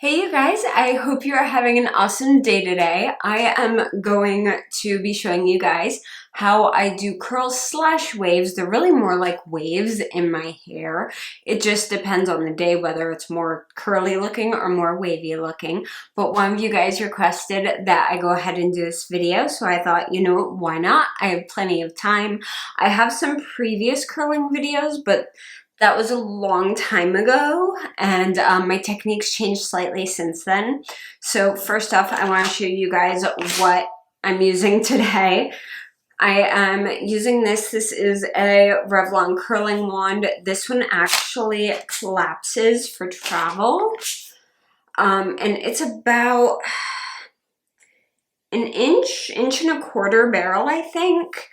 Hey you guys, I hope you are having an awesome day today. I am going to be showing you guys how I do curls slash waves. They're really more like waves in my hair. It just depends on the day whether it's more curly looking or more wavy looking. But one of you guys requested that I go ahead and do this video, so I thought, you know, why not? I have plenty of time. I have some previous curling videos, but that was a long time ago, and my techniques changed slightly since then. So first off, I want to show you guys what I'm using today. I am using this. This is a Revlon curling wand. This one actually collapses for travel. And it's about an inch and a quarter barrel, I think.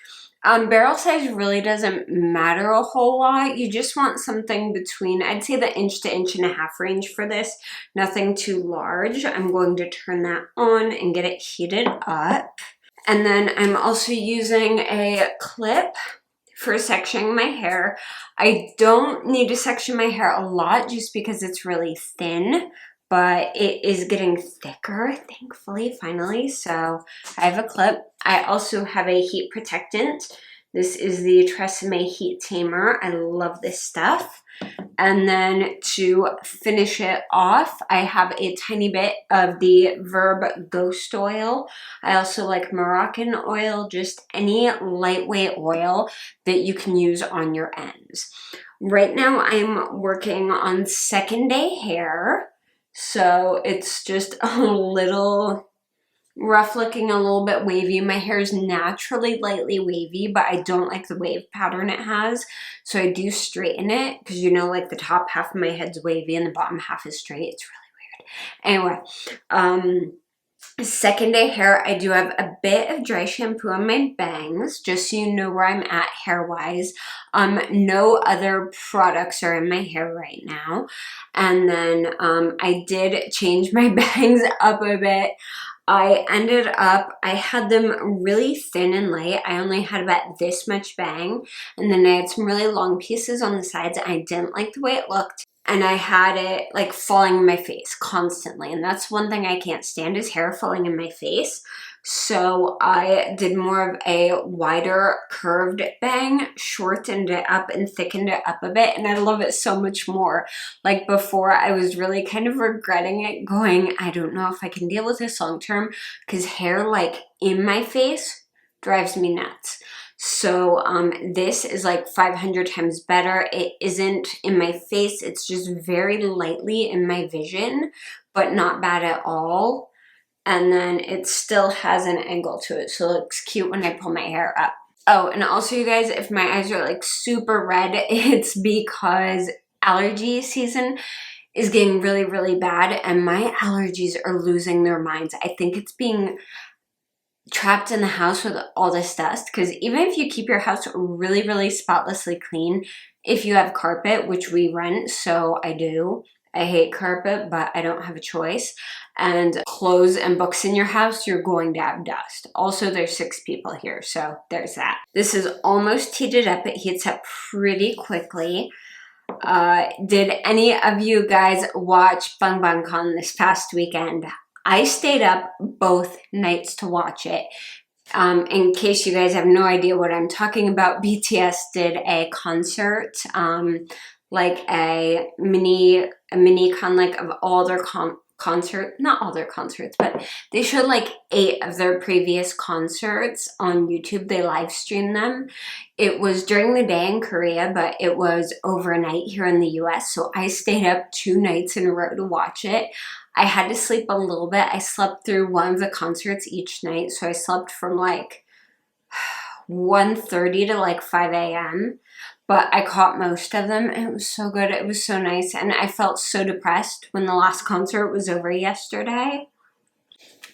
Barrel size really doesn't matter a whole lot. You just want something between, I'd say the inch to inch and a half range for this. Nothing too large. I'm going to turn that on and get it heated up. And then I'm also using a clip for sectioning my hair. I don't need to section my hair a lot just because it's really thin, but it is getting thicker, thankfully, finally. So I have a clip. I also have a heat protectant. This is the Tresemme Heat Tamer. I love this stuff. And then to finish it off, I have a tiny bit of the Verb Ghost Oil. I also like Moroccan oil, just any lightweight oil that you can use on your ends. Right now I'm working on second day hair. So it's just a little rough looking, a little bit wavy. My hair is naturally lightly wavy, but I don't like the wave pattern it has. So I do straighten it because, you know, like the top half of my head's wavy and the bottom half is straight. It's really weird. Anyway, second day hair, I do have a bit of dry shampoo on my bangs, just so you know where I'm at hair-wise. No other products are in my hair right now. And then I did change my bangs up a bit. I had them really thin and light. I only had about this much bang. And then I had some really long pieces on the sides. I didn't like the way it looked. And I had it like falling in my face constantly. And that's one thing I can't stand, is hair falling in my face. So I did more of a wider curved bang, shortened it up and thickened it up a bit. And I love it so much more. Like before, I was really kind of regretting it, going, I don't know if I can deal with this long term, because hair like in my face drives me nuts. So this is like 500 times better. It isn't in my face. It's just very lightly in my vision, but not bad at all. And then it still has an angle to it, so it looks cute when I pull my hair up. Oh, and also you guys, if my eyes are like super red, it's because allergy season is getting really, really bad, and my allergies are losing their minds. I think it's being trapped in the house with all this dust, because even if you keep your house really, really spotlessly clean, if you have carpet, which we rent, so I do. I hate carpet, but I don't have a choice. And clothes and books in your house, you're going to have dust. Also, there's 6 people here, so there's that. This is almost heated up. It heats up pretty quickly. Did any of you guys watch Bang Bang Con this past weekend? I stayed up both nights to watch it. In case you guys have no idea what I'm talking about, BTS did a concert, like a mini con, like of all their not all their concerts, but they showed like 8 of their previous concerts on YouTube. They live streamed them. It was during the day in Korea, but it was overnight here in the US. So I stayed up 2 nights in a row to watch it. I had to sleep a little bit. I slept through one of the concerts each night. So I slept from like 1:30 to like 5 a.m. But I caught most of them, and it was so good. It was so nice. And I felt so depressed when the last concert was over yesterday.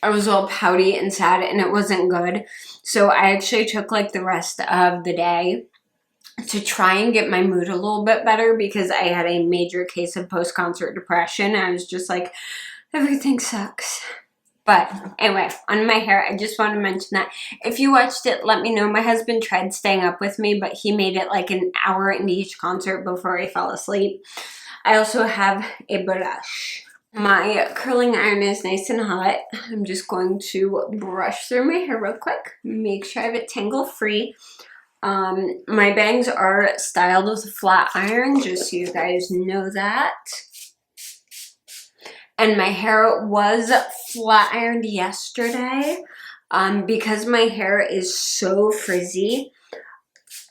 I was all pouty and sad, and it wasn't good. So I actually took like the rest of the day to try and get my mood a little bit better, because I had a major case of post-concert depression. I was just like, everything sucks. But anyway, on my hair, I just want to mention that if you watched it, let me know. My husband tried staying up with me, but he made it like an hour into each concert before he fell asleep. I also have a brush. My curling iron is nice and hot. I'm just going to brush through my hair real quick, make sure I have it tangle free. My bangs are styled with a flat iron, just so you guys know that. And my hair was flat ironed yesterday. Because my hair is so frizzy,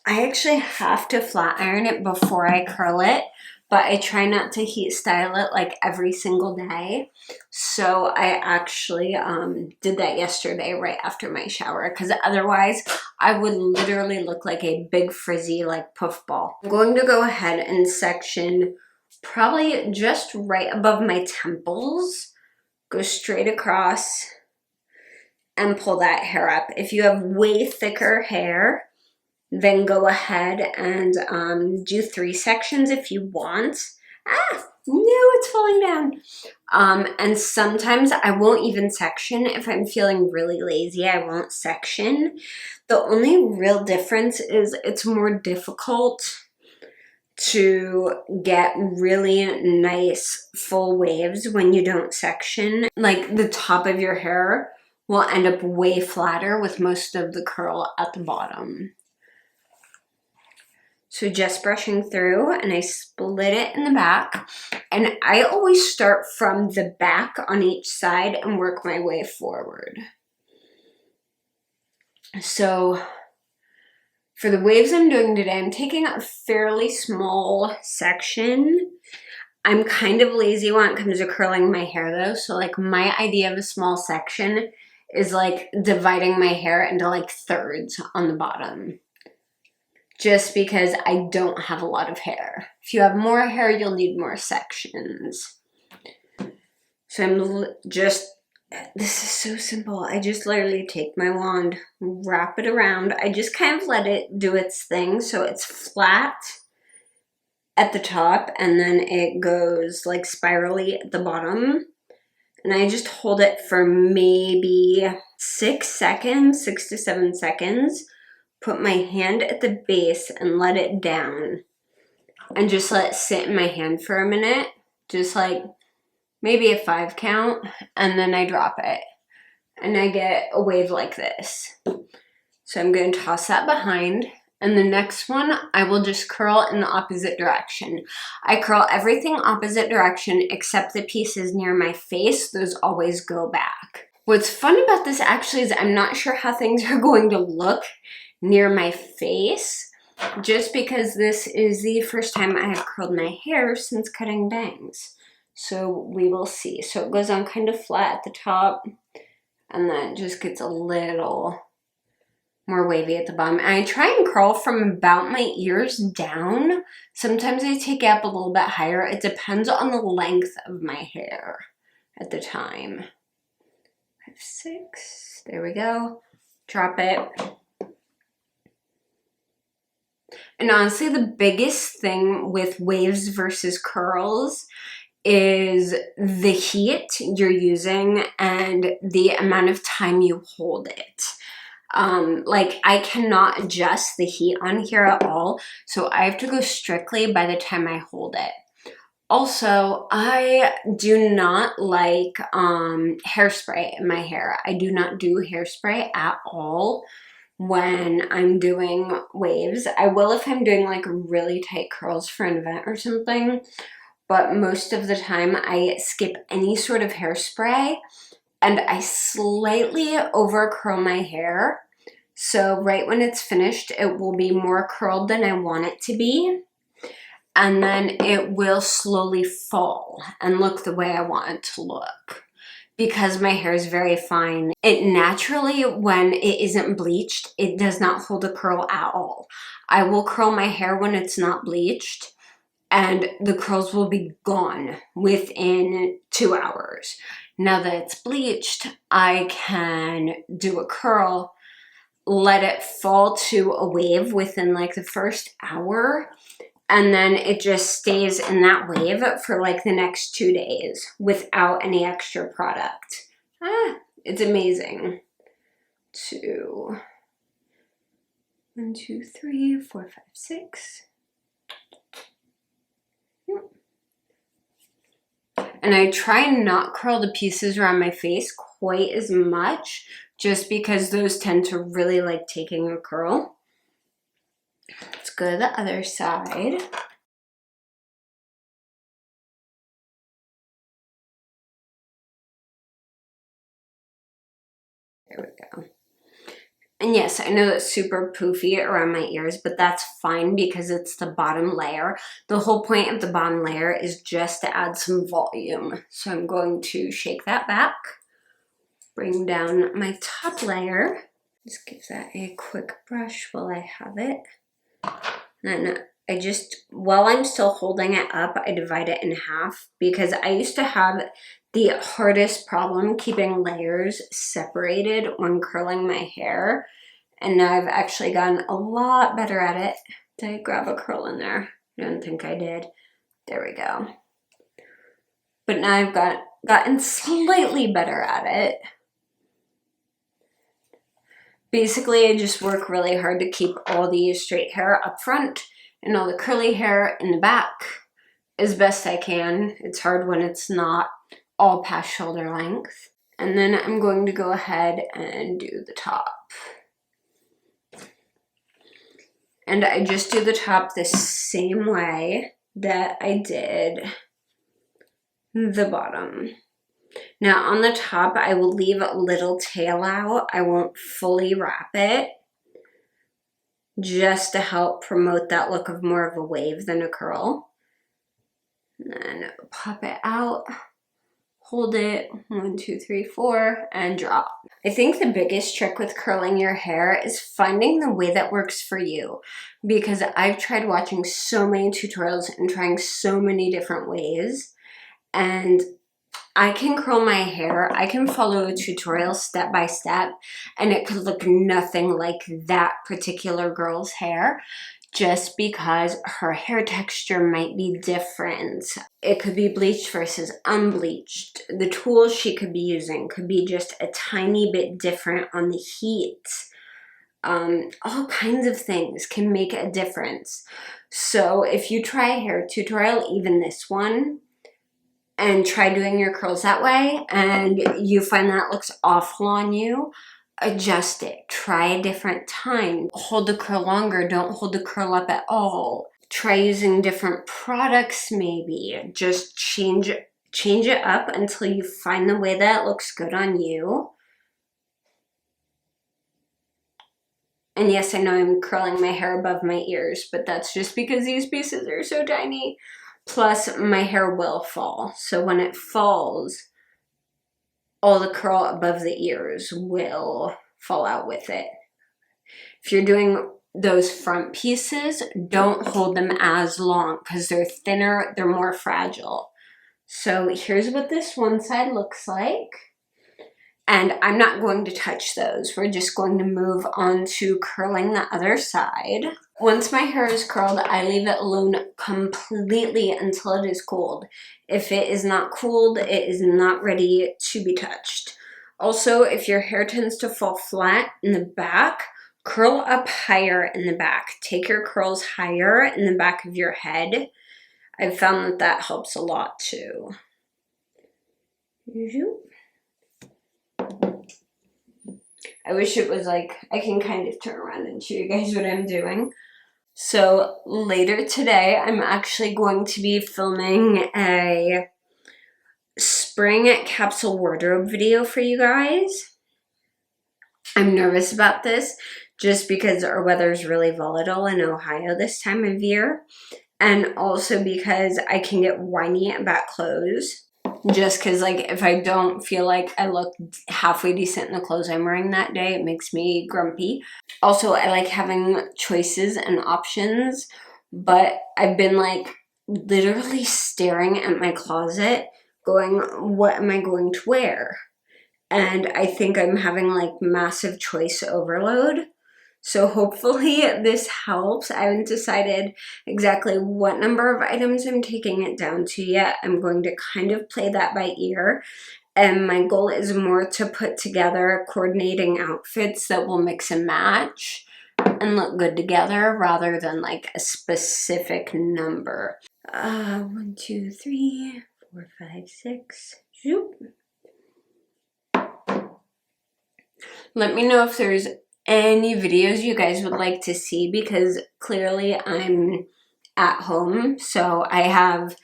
I actually have to flat iron it before I curl it, but I try not to heat style it like every single day. So I actually did that yesterday right after my shower, because otherwise I would literally look like a big frizzy like puffball. I'm going to go ahead and section probably just right above my temples, go straight across and pull that hair up. If you have way thicker hair, then go ahead and do 3 sections if you want. Ah, no, it's falling down. And sometimes I won't even section. If I'm feeling really lazy, I won't section. The only real difference is it's more difficult to get really nice full waves when you don't section. Like the top of your hair will end up way flatter with most of the curl at the bottom. So just brushing through, and I split it in the back. And I always start from the back on each side and work my way forward. So for the waves I'm doing today, I'm taking a fairly small section. I'm kind of lazy when it comes to curling my hair though. So like my idea of a small section is like dividing my hair into like thirds on the bottom. Just because I don't have a lot of hair. If you have more hair, you'll need more sections. So I'm just, this is so simple. I just literally take my wand, wrap it around. I just kind of let it do its thing so it's flat at the top and then it goes like spirally at the bottom. And I just hold it for maybe 6 seconds, 6 to 7 seconds. Put my hand at the base and let it down and just let it sit in my hand for a minute, just like maybe a 5 count, and then I drop it and I get a wave like this. So I'm going to toss that behind, and the next one I will just curl in the opposite direction. I curl everything opposite direction except the pieces near my face. Those always go back. What's fun about this actually is I'm not sure how things are going to look near my face, just because this is the first time I have curled my hair since cutting bangs. So we will see. So it goes on kind of flat at the top and then just gets a little more wavy at the bottom. And I try and curl from about my ears down. Sometimes I take it up a little bit higher. It depends on the length of my hair at the time. 5, 6, there we go. Drop it. And honestly, the biggest thing with waves versus curls is the heat you're using and the amount of time you hold it. Like I cannot adjust the heat on here at all, so I have to go strictly by the time I hold it. Also, I do not like hairspray in my hair. I do not do hairspray at all when I'm doing waves. I will if I'm doing like really tight curls for an event or something, but most of the time I skip any sort of hairspray and I slightly over curl my hair. So right when it's finished, it will be more curled than I want it to be. And then it will slowly fall and look the way I want it to look. Because my hair is very fine, it naturally, when it isn't bleached, it does not hold a curl at all. I will curl my hair when it's not bleached, and the curls will be gone within 2 hours. Now that it's bleached, I can do a curl, let it fall to a wave within like the first hour, and then it just stays in that wave for like the next 2 days without any extra product. It's amazing. 2, 1, 2, 3, 4, 5, 6. And I try and not curl the pieces around my face quite as much, just because those tend to really like taking a curl. Let's go to the other side. There we go. And yes, I know that's super poofy around my ears, but that's fine because it's the bottom layer. The whole point of the bottom layer is just to add some volume. So I'm going to shake that back, bring down my top layer. Just give that a quick brush while I have it. Then I just, while I'm still holding it up, I divide it in half because I used to have the hardest problem keeping layers separated when curling my hair. And now I've actually gotten a lot better at it. Did I grab a curl in there? I don't think I did. There we go. But now I've gotten slightly better at it. Basically, I just work really hard to keep all the straight hair up front and all the curly hair in the back as best I can. It's hard when it's not all past shoulder length. And then I'm going to go ahead and do the top. And I just do the top the same way that I did the bottom. Now on the top, I will leave a little tail out. I won't fully wrap it, just to help promote that look of more of a wave than a curl. And then pop it out, hold it, 1, 2, 3, 4, and drop. I think the biggest trick with curling your hair is finding the way that works for you, because I've tried watching so many tutorials and trying so many different ways, and I can curl my hair, I can follow a tutorial step by step, and it could look nothing like that particular girl's hair, just because her hair texture might be different. It could be bleached versus unbleached. The tools she could be using could be just a tiny bit different on the heat. All kinds of things can make a difference. So if you try a hair tutorial, even this one, and try doing your curls that way, and you find that looks awful on you, adjust it. Try a different time. Hold the curl longer. Don't hold the curl up at all. Try using different products maybe. Just change it up until you find the way that it looks good on you. And yes, I know I'm curling my hair above my ears, but that's just because these pieces are so tiny. Plus, my hair will fall. So when it falls, all the curl above the ears will fall out with it. If you're doing those front pieces, don't hold them as long because they're thinner, they're more fragile. So here's what this one side looks like. And I'm not going to touch those. We're just going to move on to curling the other side. Once my hair is curled, I leave it alone completely until it is cooled. If it is not cooled, it is not ready to be touched. Also, if your hair tends to fall flat in the back, curl up higher in the back. Take your curls higher in the back of your head. I've found that that helps a lot too. I wish it was like, I can kind of turn around and show you guys what I'm doing. So later today, I'm actually going to be filming a spring capsule wardrobe video for you guys. I'm nervous about this just because our weather is really volatile in Ohio this time of year. And also because I can get whiny about clothes. Just because, like, if I don't feel like I look halfway decent in the clothes I'm wearing that day, it makes me grumpy. Also, I like having choices and options, but I've been, like, literally staring at my closet going, what am I going to wear? And I think I'm having, like, massive choice overload. So hopefully this helps. I haven't decided exactly what number of items I'm taking it down to yet. I'm going to kind of play that by ear. And my goal is more to put together coordinating outfits that will mix and match and look good together rather than like a specific number. 1, 2, 3, 4, 5, 6. Zoop. Let me know if there's any videos you guys would like to see, because clearly I'm at home, so I have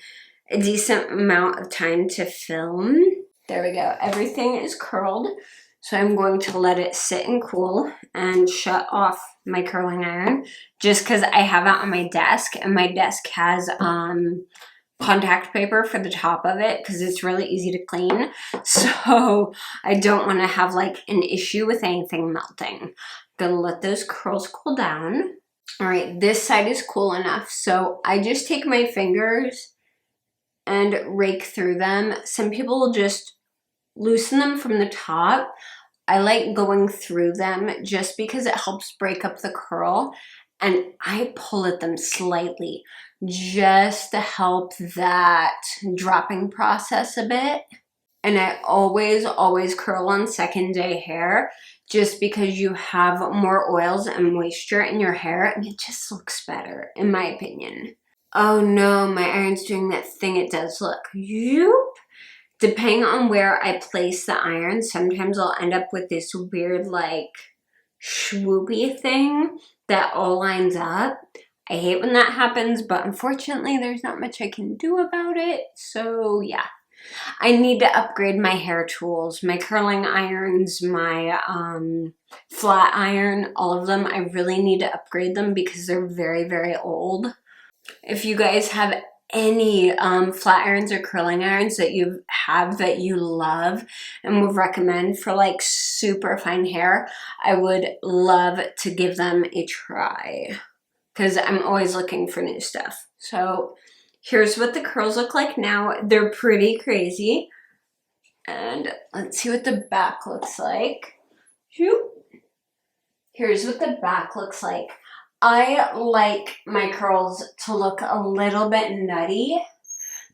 a decent amount of time to film. There we go. Everything is curled, so I'm going to let it sit and cool and shut off my curling iron, just because I have it on my desk, and my desk has contact paper for the top of it because it's really easy to clean. So I don't want to have like an issue with anything melting. Gonna let those curls cool down. All right, this side is cool enough, so I just take my fingers and rake through them. Some people will just loosen them from the top. I like going through them just because it helps break up the curl, and I pull at them slightly just to help that dropping process a bit. And I always curl on second day hair, just because you have more oils and moisture in your hair, and it just looks better, in my opinion. Oh no, my iron's doing that thing it does. Look, yoop. Depending on where I place the iron, sometimes I'll end up with this weird like swoopy thing that all lines up. I hate when that happens, but unfortunately there's not much I can do about it. So yeah, I need to upgrade my hair tools, my curling irons, my flat iron, all of them. I really need to upgrade them because they're very, very old. If you guys have any flat irons or curling irons that you have that you love and would recommend for like super fine hair, I would love to give them a try, because I'm always looking for new stuff. So here's what the curls look like now. They're pretty crazy. And let's see what the back looks like. Here's what the back looks like. I like my curls to look a little bit nutty.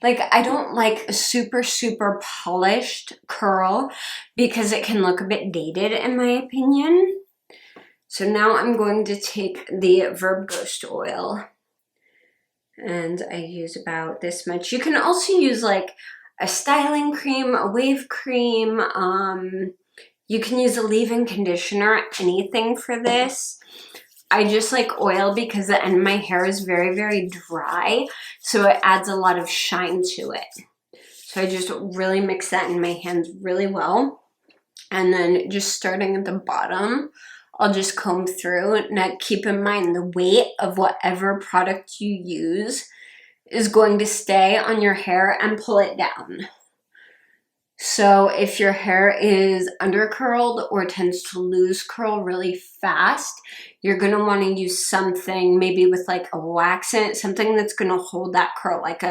Like, I don't like a super, super polished curl because it can look a bit dated, in my opinion. So now I'm going to take the Verb Ghost oil, and I use about this much. You can also use like a styling cream, a wave cream. You can use a leave-in conditioner, anything for this. I just like oil because the end of my hair is very, very dry, so it adds a lot of shine to it. So I just really mix that in my hands really well. And then just starting at the bottom, I'll just comb through. Now keep in mind, the weight of whatever product you use is going to stay on your hair and pull it down. So if your hair is undercurled or tends to lose curl really fast, you're going to want to use something maybe with like a waxant, something that's going to hold that curl, like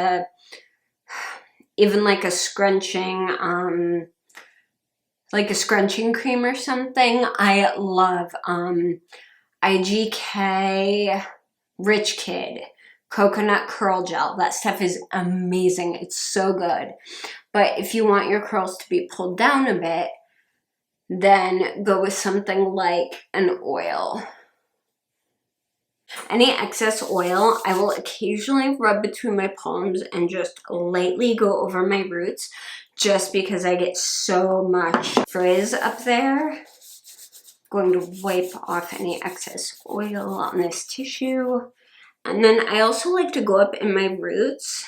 even like a scrunching cream or something. I love IGK Rich Kid coconut curl gel. That stuff is amazing. It's so good. But if you want your curls to be pulled down a bit, then go with something like an oil. Any excess oil, I will occasionally rub between my palms and just lightly go over my roots, just because I get so much frizz up there. Going to wipe off any excess oil on this tissue. And then I also like to go up in my roots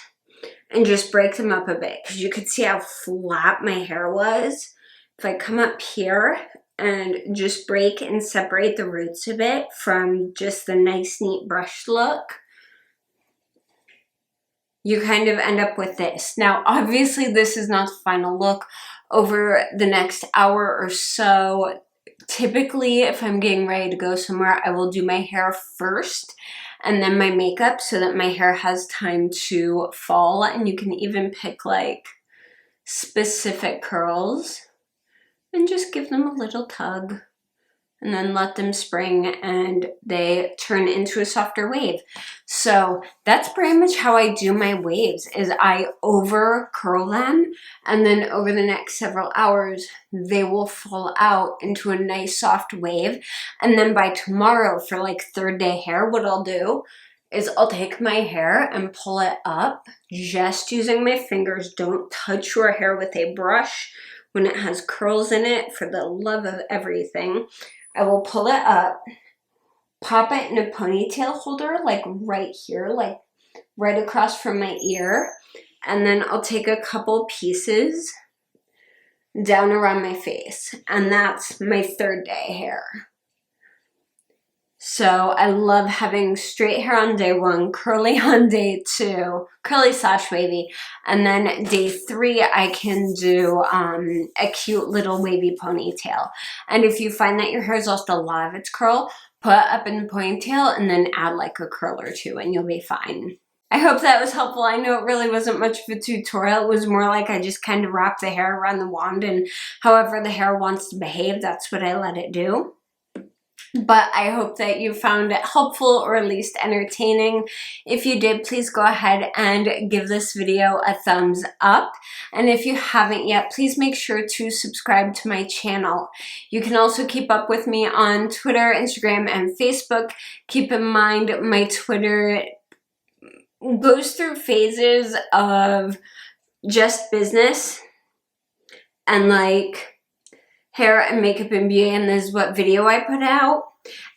and just break them up a bit, because you could see how flat my hair was. If I come up here and just break and separate the roots a bit from just the nice, neat brushed look, you kind of end up with this. Now, obviously, this is not the final look. Over the next hour or so, typically, if I'm getting ready to go somewhere, I will do my hair first and then my makeup, so that my hair has time to fall. And you can even pick like specific curls and just give them a little tug, and then let them spring and they turn into a softer wave. So that's pretty much how I do my waves, is I over curl them, and then over the next several hours they will fall out into a nice soft wave. And then by tomorrow, for like third day hair, what I'll do is I'll take my hair and pull it up just using my fingers. Don't touch your hair with a brush when it has curls in it, for the love of everything. I will pull it up, pop it in a ponytail holder, like right here, like right across from my ear, and then I'll take a couple pieces down around my face, and that's my third day hair. So I love having straight hair on day 1, curly on day 2, curly / wavy, and then day 3 I can do a cute little wavy ponytail. And if you find that your hair's lost a lot of its curl, put it up in the ponytail and then add like a curl or 2 and you'll be fine. I hope that was helpful. I know it really wasn't much of a tutorial. It was more like I just kind of wrapped the hair around the wand, and however the hair wants to behave, that's what I let it do. But I hope that you found it helpful, or at least entertaining. If you did, please go ahead and give this video a thumbs up. And if you haven't yet, please make sure to subscribe to my channel. You can also keep up with me on Twitter, Instagram, and Facebook. Keep in mind, my Twitter goes through phases of just business and like hair and makeup and beauty, and this is what video I put out.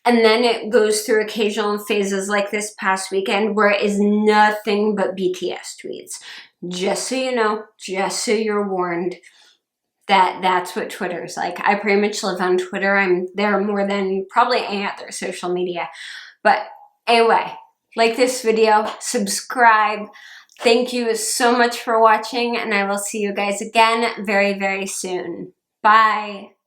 And then it goes through occasional phases like this past weekend where it is nothing but BTS tweets. Just so you know, just so you're warned, that's what Twitter's like. I pretty much live on Twitter. I'm there more than probably any other social media. But anyway, like this video, subscribe. Thank you so much for watching, and I will see you guys again very, very soon. Bye.